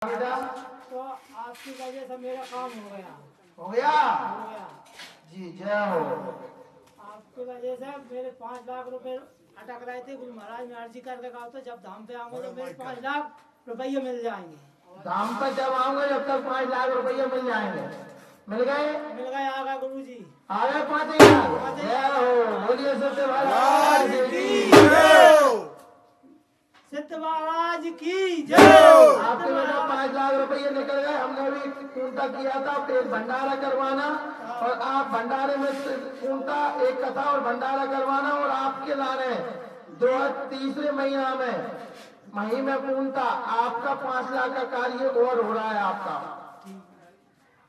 बेटा तो आपकी वजह से मेरा काम हो गया। हो गया हो गया जी, जय हो। आपकी वजह से मेरे 5 लाख रुपए अटक रहे थे। गुरु महाराज ने अर्जी करके कहा था जब धाम पे आऊंगा तो मेरे 5 लाख रुपये मिल जाएंगे। धाम पर जब आऊंगे जब तक 5 लाख रुपये मिल जाएंगे। मिल गए? मिल गए आगा गुरु जी। आ गए 5 लाख। जय हो, बोलिए सत्य महाराज की जय। सिद्ध महाराज की जय। आपके बेटा 5 लाख रुपये निकल गए। हमने भी पूर्णता किया था एक भंडारा करवाना, और आप भंडारे में पूर्णता एक कथा और भंडारा करवाना, और आपके लाने 2 महीना में पूर्णता आपका 5 लाख का कार्य और हो रहा है आपका।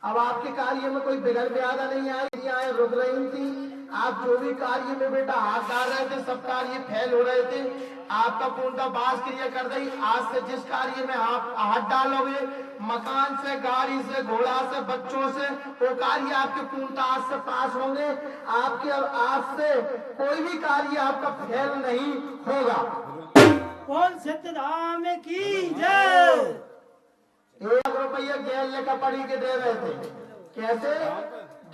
अब आपके कार्य में कोई बिगड़ ब्यादा नहीं आई, आए रुक रही थी। आप जो भी कार्य में बेटा हाथ डाल रहे थे सब कार्य फेल हो रहे थे। आपका पूर्णता बास क्रिया कर रही। आज से जिस कार्य में आप हाथ डालोगे, मकान से, गाड़ी से, घोड़ा से, बच्चों से, वो कार्य आपके पूर्णता आज से पास होंगे। आपके अब आज से कोई भी कार्य आपका फेल नहीं होगा। कौन सिद्ध धाम की जय। 1 लाख रुपये गैल लेकर पड़ी के दे रहे थे। कैसे?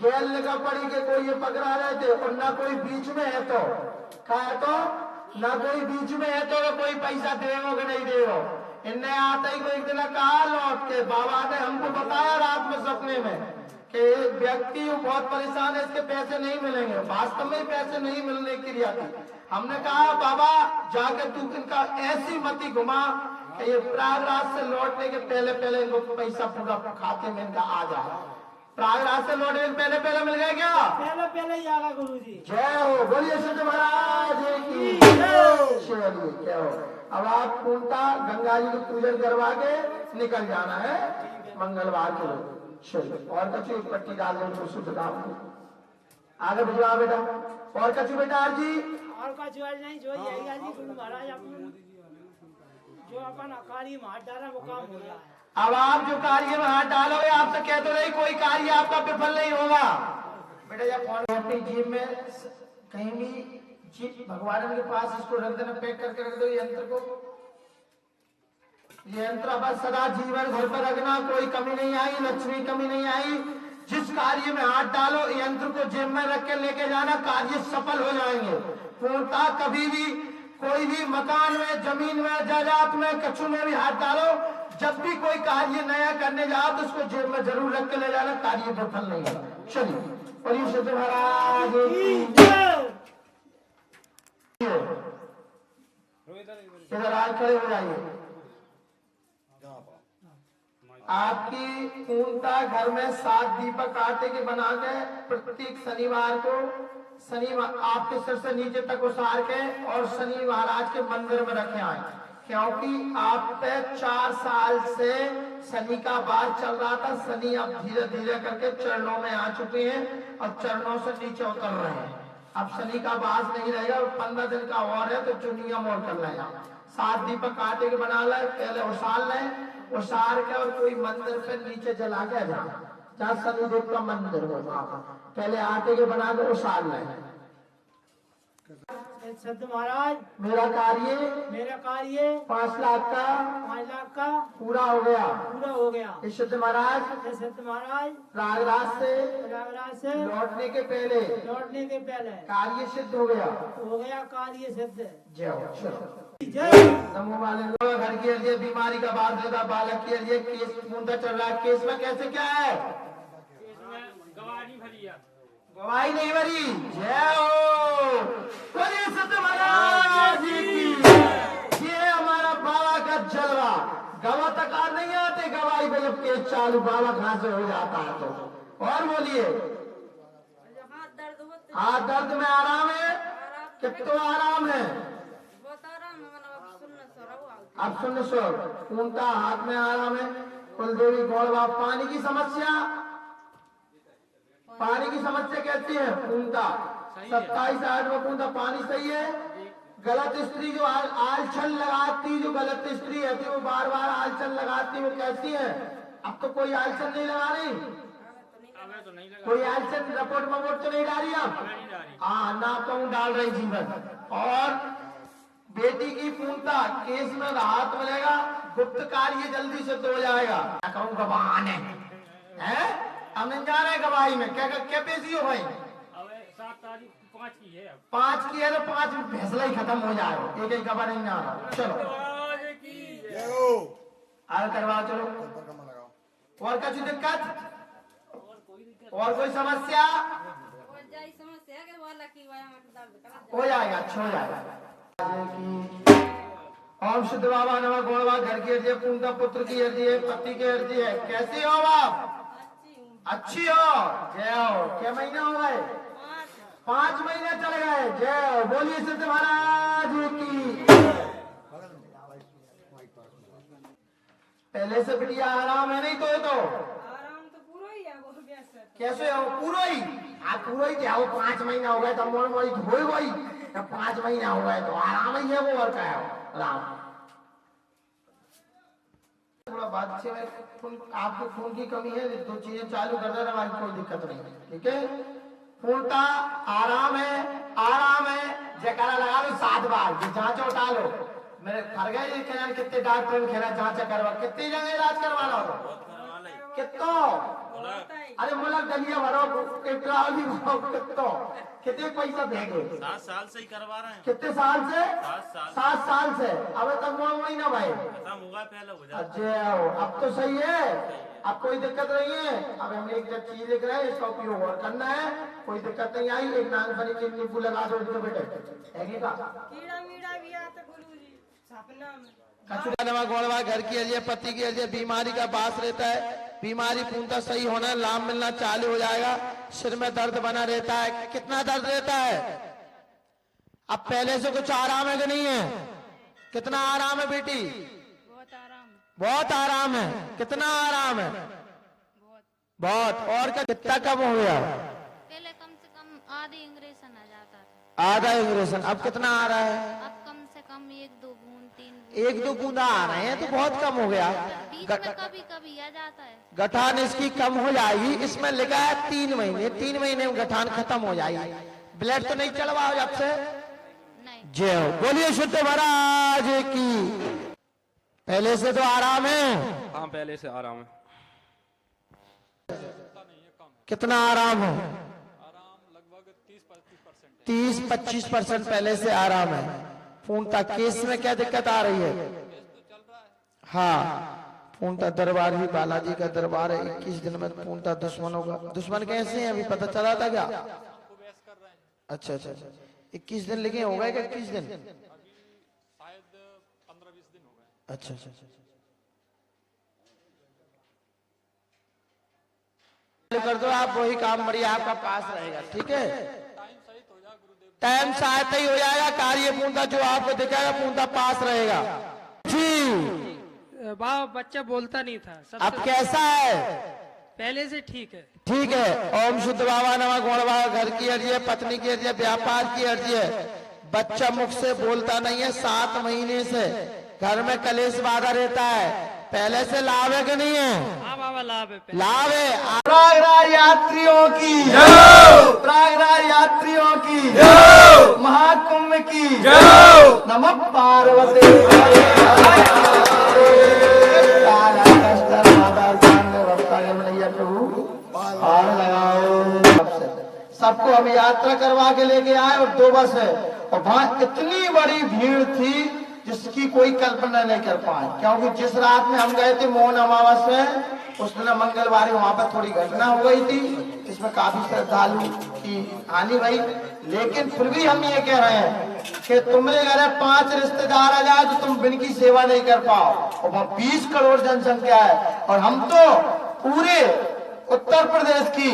गैल लेकर पड़ी के कोई ये पकड़ा रहे थे, और ना कोई बीच में है तो क्या है, तो ना कोई बीच में है तो कोई पैसा देवो कि नहीं देवो। इनने आते ही को एक दिन कहा लौट के, बाबा ने हमको बताया रात में सपने में कि व्यक्ति बहुत परेशान है, इसके पैसे नहीं मिलेंगे। वास्तव में पैसे नहीं मिलने की क्रिया थी। हमने कहा बाबा जाके तू इनका ऐसी मती घुमा कि ये प्रयागराज से लौटने के पहले इनको पैसा पूरा खाते में इनका आ जाए। प्रयागराज से लौटने के पहले मिल गया क्या? पहले ही आगा गुरु जी। जय हो, बोलिए सत्य महाराज की चलिए क्या हो। अब आप पूर्णता गंगा जी को पूजन करवा के निकल जाना है मंगलवार को। चलिए, और कछु एक पट्टी डाल दो तो शुद्ध काम आगे भिजवा बेटा। और कछु बेटा जी और कछु नहीं, जो यही जी गुरु महाराज अपन जो अपन अकाली में हाथ डाला वो काम हो गया है। अब आप जो कार्य में हाथ डालोगे, आप तो कहते रहे कोई कार्य आपका विफल नहीं होगा बेटा। जब फोन अपनी जेब में कहीं भी भगवान के पास इसको रख देना, पैक करके रख दो यंत्र को। यंत्र बस सदा जीवन घर पर रखना, कोई कमी नहीं आई, लक्ष्मी कमी नहीं आई। जिस कार्य में हाथ डालो यंत्र को जेब में रख के लेके जाना, कार्य सफल हो जाएंगे। पूर्णता कभी भी कोई भी मकान में, जमीन में, जायदाद में, कछु में भी हाथ डालो, जब भी कोई कार्य नया करने जाओ तो उसको जेब में जरूर रख के ले जाना, कार्य विफल नहीं है। चलिए, बोलिए सत्य महाराज की जय। इधर आज खड़े हो जाइए। आपकी पूर्णता घर में 7 दीपक आटे के बना के प्रत्येक शनिवार को आपके सिर से नीचे तक उसार के और शनि महाराज के मंदिर में रखे आए, क्योंकि आप पे 4 साल से शनि का बार चल रहा था। शनि अब धीरे धीरे करके चरणों में आ चुके हैं और चरणों से नीचे उतर रहे हैं। अब शनि का बास नहीं रहेगा, 15 दिन का और है, तो जो नियम और कर लेगा। 7 दीपक आटे के बना ले, पहले उसार लें, उसार के और कोई मंदिर पे नीचे जला के जाए, जहाँ शनिदेव का मंदिर हो वहां पहले आटे के बना के उसार लें। सिद्ध महाराज मेरा कार्य 5 लाख का पूरा हो गया। इस सिद्ध महाराज प्रयागराज से लौटने के पहले कार्य सिद्ध हो गया। कार्य सिद्ध। जय हो। नमो वाले लोग घर के लिए बीमारी का बार देता, बालक के लिए केस मुंडा चल रहा है। केस में कैसे क्या है? गवाही नहीं भरी। जय हो, बोलिए सत्य महाराज की। ये हमारा बाबा का जलवा। गवाह तक नहीं आते, गवाही पे जब केस चालू बाबा कहां से हो जाता है तो। और बोलिए, हाथ दर्द में आराम है? कितना आराम है? अब सुन सो, पूर्णता हाथ में आराम है। कुलदेवी गौरवा। पानी की समस्या कैसी है? पूर्णता 27-8 में पूर्णता पानी सही है। गलत स्त्री जो आलचल लगाती, जो गलत स्त्री है वो बार बार आलचल लगाती, वो कैसी है? अब तो कोई आलचल नहीं लगा रही, कोई आलचल रपोट मपोट तो नहीं डाली अब। हाँ, ना तो डाल रही जीवन। और बेटी की पूर्णता केस में राहत मिलेगा, गुप्त कार्य जल्दी सिद्ध हो जाएगा। क्या कहूँ गवाह ने हैं? हम नहीं जा रहे गवाही में। क्या पेशी हो भाई? 7 तारीख 5 की है। 5 की है तो 5 फैसला ही खत्म हो जाएगा। एक गवाह नहीं आ रहा। चलो आगे करवा चलो। और कुछ दिक्कत और कोई समस्या हो जाएगा? अच्छा हो जाएगा। ओम शुद्ध बाबा नमः गौड़वा घर की अर्जी पूर्णता पुत्र की अर्जी है पति की अर्जी है। कैसी हो आप? अच्छी हो। जय हो। क्या महीना हो गए? 5 महीने चले गए। जय हो। बोलिए सिद्ध महाराज की। पहले से बिटिया आराम है नहीं तो आराम तो पूरा ही है वो कैसे हो? पूरा ही आप पूरा ही जाओ। 5 महीना हो गए तो मोड़ मोड़ी धोई गई। 5 महीना हो गए तो आराम ही है वो। और क्या है आराम? थोड़ा बात से आपको खून की कमी है। 2 चीजें चालू कर देना हमारी कोई दिक्कत नहीं है। ठीक है पूर्णता आराम है। आराम है जयकारा लगा लो 7 बार। जांच उठा लो। मेरे फर गए ये कहना कितने डॉक्टर खेला जांच करवा कितनी जगह इलाज करवा लो कितो। अरे मुलक दलिया भरो कितो कितने पैसा देंगे? 7 साल से ही करवा रहे हैं। कितने साल से? 7 साल से। अब तक मोड़ मोड़ी ना भाई खत्म होगा पहले हो जाए। अच्छा अब तो सही है। अब कोई दिक्कत नहीं है। अब हम एक चीज लिख रहे हैं इसका उपयोग और करना है। कोई दिक्कत नहीं आई। एक नागफनी की नींबू लगा दो इसको बेटे। कीड़ा मीड़ा भी आता गुरुजी सपना में। कचुआ गोड़वा घर की अर्जी पति की अर्जी बीमारी का बास रहता है। बीमारी पूर्णतः सही होना लाभ मिलना चालू हो जाएगा। सिर में दर्द बना रहता है। कितना दर्द रहता है? अब पहले से कुछ आराम है कि नहीं है? कितना आराम है बेटी? बहुत आराम बहुत आराम है। कितना आराम है? बहुत। और कितना कम हो गया? पहले कम से कम आधी इंग्रेशन आ जाता था। आधा इंग्रेशन। अब कितना आ रहा है? अब कम से कम 1-2 बूंद 3 1-2 बूंदा आ रहे हैं तो बहुत कम हो गया। बीच में कभी कभी आ जाता है। गठान इसकी कम हो जाएगी। इसमें लिखा है 3 महीने। 3 महीने में गठान खत्म हो जाएगी। ब्लड तो नहीं चढ़वा जब से? नहीं। जय हो। बोलिए शुद्ध महाराज की। पहले से तो आराम है। हाँ पहले से आराम है। कितना आराम है? आराम लगभग 30-25% 30-25% पहले से आराम है। पूर्णता केस में क्या दिक्कत आ रही है? हाँ पूर्णता दरबार भी बालाजी का दरबार है। 21 दिन में पूर्णता दुश्मनों का। दुश्मन कैसे हैं अभी पता चला था क्या? अच्छा अच्छा 21 दिन लिखे हो गए क्या? 21 दिन शायद 15-20 दिन हो गए। अच्छा अच्छा अच्छा कर दो आप। वही काम बढ़िया आपका पास रहेगा। ठीक है टाइम साथ ही हो जाएगा। कार्य पूर्णता जो आपको दिखाएगा पूर्णता पास रहेगा। जी बाबा बच्चा बोलता नहीं था सब। अब कैसा है? पहले से ठीक है। ठीक है। ओम शुद्ध बाबा नमः गौड़वा घर की अर्जी है पत्नी की अर्जी है व्यापार की अर्जी है। बच्चा मुख से बोलता नहीं है 7 महीने से। घर में कलेश बाधा रहता है। पहले से लाभ है कि नहीं है? हाँ बाबा लाभ है। लाभ है। प्रयागराज यात्रियों की प्रयागराज यात्रियों की महाकुंभ की नमः पार्वती। सबको हम यात्रा करवा के लेके आए और 2 बस है। और वहां इतनी बड़ी भीड़ थी जिसकी कोई कल्पना नहीं कर पाए। क्योंकि जिस रात में हम गए थे मोहन अमावस में उस दिन मंगलवार वहां पर थोड़ी घटना हो गई थी। इसमें काफी श्रद्धालु की हानि हुई। लेकिन फिर भी हम ये कह रहे हैं कि तुम्हारे घर 5 रिश्तेदार आ जाए तो तुम बिन की सेवा नहीं कर पाओ। और वहाँ 20 करोड़ जनसंख्या है। और हम तो पूरे उत्तर प्रदेश की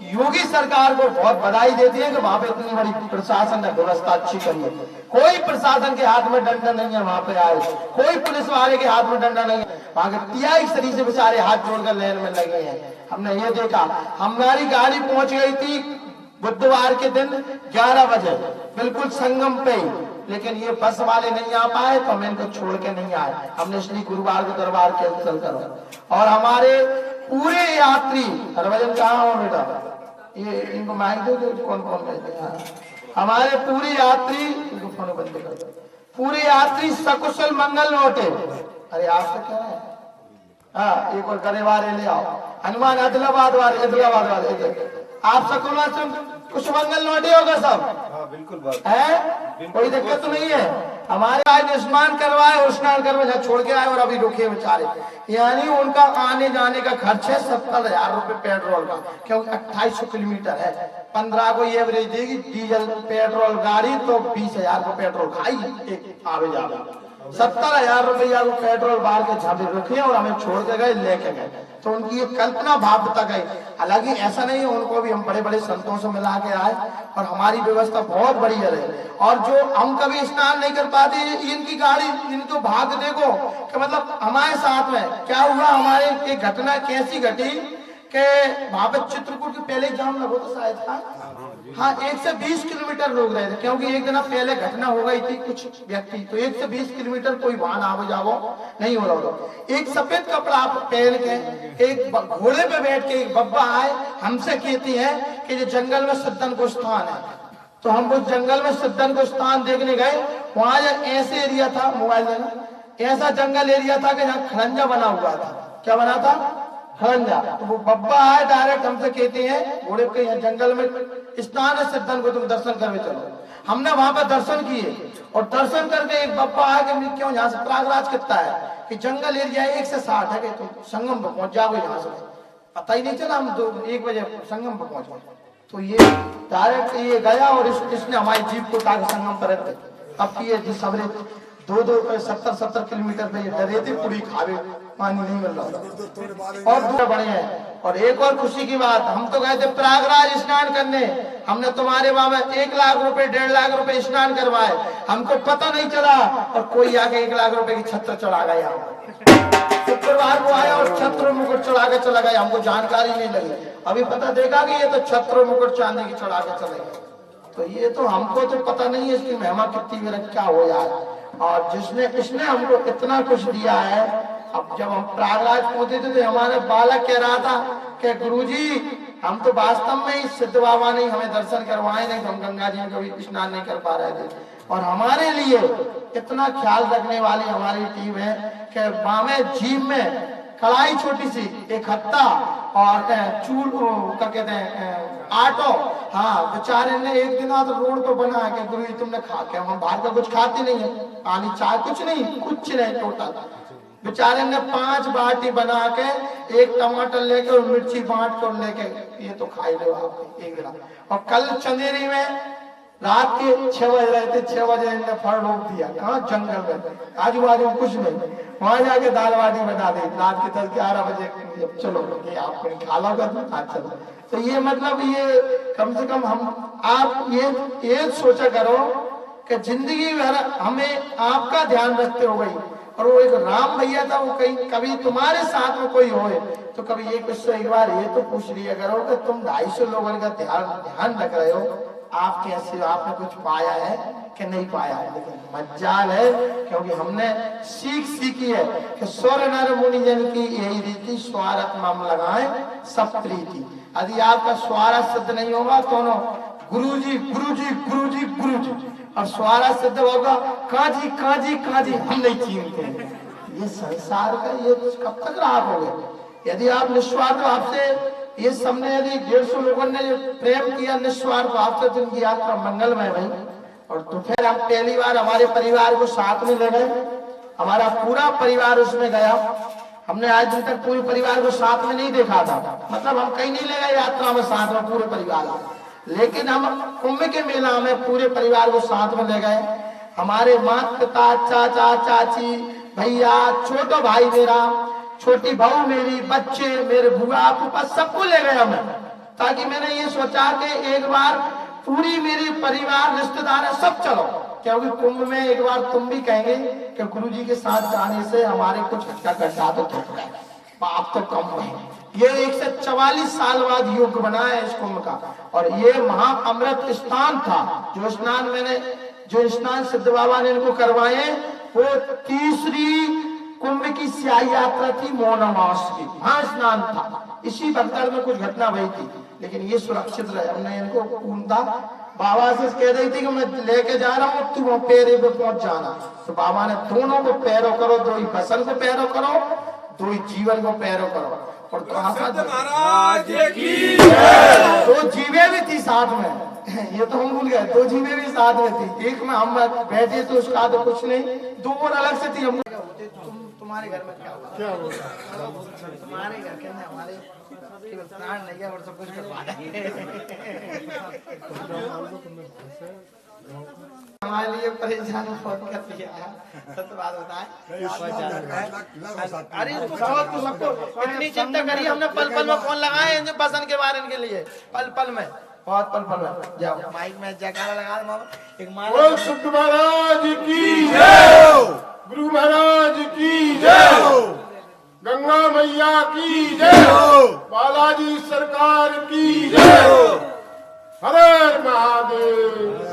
योगी सरकार को बहुत बधाई देती है कि वहां पे इतनी बड़ी प्रशासन ने व्यवस्था अच्छी करी है। कोई प्रशासन के हाथ में डंडा नहीं है वहां पे आए। कोई पुलिस वाले के हाथ में डंडा नहीं है। वहां के 23 शरीर से बेचारे हाथ जोड़कर लाइन में लगे हैं। हमने ये देखा। हमारी गाड़ी पहुंच गई थी बुधवार के दिन 11 बजे बिल्कुल संगम पे ही। लेकिन ये बस वाले नहीं आ पाए तो हम इनको छोड़ के नहीं आए। हमने इसलिए गुरुवार को दरबार कैंसिल करो। और हमारे पूरे यात्री हरभजन कहाँ हो बेटा? ये इनको माइक दो कौन कौन कहते हैं। हमारे पूरे यात्री इनको फोन बंद कर दो। पूरे यात्री सकुशल मंगल लौटे। अरे आपसे क्या है? हाँ, एक और गरेवारे ले आओ, हनुमान आदिलाबाद वाले आप सकुला से कुछ मंगल लौटे होगा सब। बिल्कुल बात है, कोई दिक्कत तो नहीं है। हमारे आज स्नान करवाए और स्नान करवाए छोड़ के आए और अभी रुके बेचारे, यानी उनका आने जाने का खर्च है 70,000 रुपए पेट्रोल का, क्योंकि 2800 किलोमीटर है। 15 को ये एवरेज देगी डीजल पेट्रोल गाड़ी, तो 20,000 को पेट्रोल खाई एक आवे जावे। 70,000 रुपया को पेट्रोल बाहर के झापे रुके और हमें छोड़ के गए, लेके गए। तो उनकी ये कल्पना भाव तक है। हालांकि ऐसा नहीं है, उनको भी हम बड़े बड़े संतों से मिला के आए और हमारी व्यवस्था बहुत बढ़िया रही। और जो हम कभी स्नान नहीं कर पाते, इनकी गाड़ी, इनको भाग देखो कि मतलब हमारे साथ में क्या हुआ। हमारे एक घटना कैसी घटी कि वहां पे चित्रकूट के पहले जाम लगो तो शायद था, हाँ 1 से 20 किलोमीटर रोक रहे थे, क्योंकि एक दिन पहले घटना हो गई थी कुछ व्यक्ति, तो 1 से 20 किलोमीटर कोई वाहन आवो जावो नहीं हो रहा था। एक सफेद कपड़ा पहन के एक घोड़े पे बैठ के एक बब्बा आए, हमसे कहती है कि ये जंगल में सिद्धन को स्थान है। तो हम उस जंगल में सिद्धन को स्थान देखने गए। वहां ऐसे एरिया था, मोबाइल देना, ऐसा जंगल एरिया था कि जहाँ खड़ंजा बना हुआ था। क्या बना था? खड़ंजा। तो वो बब्बा आए डायरेक्ट हमसे कहते हैं घोड़े के यहाँ जंगल में स्थान है सिद्धन को, तुम दर्शन करके चलो। हमने वहां पर दर्शन किए और दर्शन करके एक बब्बा आया कि क्यों यहाँ से प्रयागराज कितना है कि जंगल एरिया 1 से 60 है कि तुम संगम पर पहुंच जाओगे। यहाँ से पता ही नहीं चला, हम 1 बजे संगम पर पहुंच गए। तो ये डायरेक्ट ये गया और इसने हमारी जीप को ताकि संगम पर रख दी। अब ये जी सबरे 70 किलोमीटर पे ये डरे थे, पूरी खावे, पानी नहीं मिल रहा और दूर बड़े हैं। और एक और खुशी की बात, हम तो गए थे प्रयागराज स्नान करने, हमने तुम्हारे वहां में 1 लाख रुपए 1.5 लाख रुपए स्नान करवाए, हमको पता नहीं चला और कोई आके 1 लाख रुपए की छत्र चढ़ा गया। शुक्रवार को आया और छत्र मुकुट चढ़ा के चला गया, हमको जानकारी नहीं लगी। अभी पता देखा कि ये तो छत्र मुकुट चांदी की चढ़ा के चले गए। तो ये तो हमको तो पता नहीं है इसकी महिमा कितनी मेरा क्या हो यार। और जिसने इसने हमको इतना कुछ दिया है। अब जब हम प्रयागराज पहुंचे थे तो हमारे बालक कह रहा था कि गुरुजी हम तो वास्तव में ही सिद्ध बाबा ने हमें दर्शन करवाए, नहीं तो हम गंगा जी में कभी स्नान नहीं कर पा रहे थे। और हमारे लिए इतना ख्याल रखने वाली हमारी टीम है कि बामे जीप में कढ़ाई छोटी सी, एक हत्ता और चूल क्या कहते हैं आटो, हाँ बेचारे ने एक दिन तो रोड पर बना के गुरु जी तुमने खा के, हम बाहर का कुछ खाते नहीं है, पानी चाय कुछ नहीं टोटल। बेचारे ने 5 बाटी बना के एक टमाटर लेके और मिर्ची बांट कर लेके ये तो खाई लो आप एक गिलास। और कल चंदेरी में रात के 6 बज रहे थे, 6 बजे इन्होंने फड़ रोक दिया, कहाँ जंगल में, आजू बाजू कुछ नहीं, वहां जाके दाल बाटी बना दी रात के 10-11 बजे। चलो आपको खा लोगा तो चलो। तो ये मतलब ये कम से कम हम आप ये सोचा करो कि जिंदगी भर हमें आपका ध्यान रखते हो गई। और वो एक राम भैया था, वो कहीं कभी तुम्हारे साथ में कोई हो तो कभी एक बार ये तो पूछ लिया करो कि तुम 250 लोगों का ध्यान रख रहे हो, आप कैसे हो, आपने कुछ पाया है कि नहीं पाया है। लेकिन मज्जाल है क्योंकि हमने सीखी है कि स्वर नर मुनि जन की यही रीति, स्वार्थ मम लगाए सब प्रीति। यदि आपका स्वार्थ सिद्ध नहीं होगा तो गुरुजी गुरुजी गुरुजी गुरुजी, और स्वार्थ सिद्ध होगा काजी काजी काजी हम नहीं चीनते। ये संसार का ये कब तक रहा होगा। यदि आप निस्वार्थ भाव से ये सबने यदि 150 लोगों ने जो प्रेम किया निस्वार्थ भाव से, तो इनकी यात्रा मंगलमय भाई। और तो फिर हम पहली बार हमारे परिवार को साथ में ले गए, हमारा पूरा परिवार उसमें गया। हमने आज दिन तक पूरे परिवार को साथ में नहीं देखा था, मतलब हम कहीं नहीं ले गए यात्रा में साथ में पूरे परिवार, लेकिन हम कुंभ के मेला में पूरे परिवार को साथ में ले गए। हमारे माता पिता, चाचा चाची, भैया, छोटा भाई मेरा, छोटी बहू मेरी, बच्चे मेरे, बुआ फूफा, सबको ले गए हमें। ताकि मैंने ये सोचा कि एक बार पूरी मेरी परिवार रिश्तेदार है सब चलो, क्योंकि कुंभ में एक बार तुम भी कहेंगे कि गुरुजी के साथ जाने से हमारे कुछ गड्ढा तो टूट गए, पाप तो कम है। ये 144 साल बाद योग बना है इस कुंभ का। और ये महा अमृत स्नान था जो स्नान सिद्ध बाबा ने इनको करवाए, वो तीसरी कुंभ की स्याही यात्रा थी मौनमास की, वहां स्नान था। इसी भक्तड़ में कुछ घटना हुई थी, लेकिन ये सुरक्षित रहे। हमने इनको पूर्णतः बाबा से कह रही थी कि मैं लेके जा रहा हूँ, तू वहाँ पैरे पे पहुंच जाना। तो बाबा ने दोनों को पैरों करो, दो ही बसन को पैरों करो, दो ही जीवन को पैरों करो। और दो जीवे भी थी साथ में, ये तो हम भूल गए, दो जीवे भी साथ में थी। एक में हम बैठे तो उसका तो कुछ नहीं, दो और अलग से थी। हम तुम्हारे घर में क्या हुआ? क्या हुआ तुम्हारे घर के? हमारे प्राण नहीं है और सब कुछ करवा देंगे। हमारे लिए परेशान बहुत कर दिया है, सच बात बताएं। अरे इसको सबको इतनी चिंता करी हमने, पल पल में फोन लगाए इनके पसंद के बारे के लिए, पल पल में, बहुत पल पल में। जाओ माइक में जयकारा लगा दो एक बोल सतगुरु महाराज की जय, गुरु महाराज की जय, गंगा मैया की जय, बालाजी सरकार की जय, हर हर महादेव।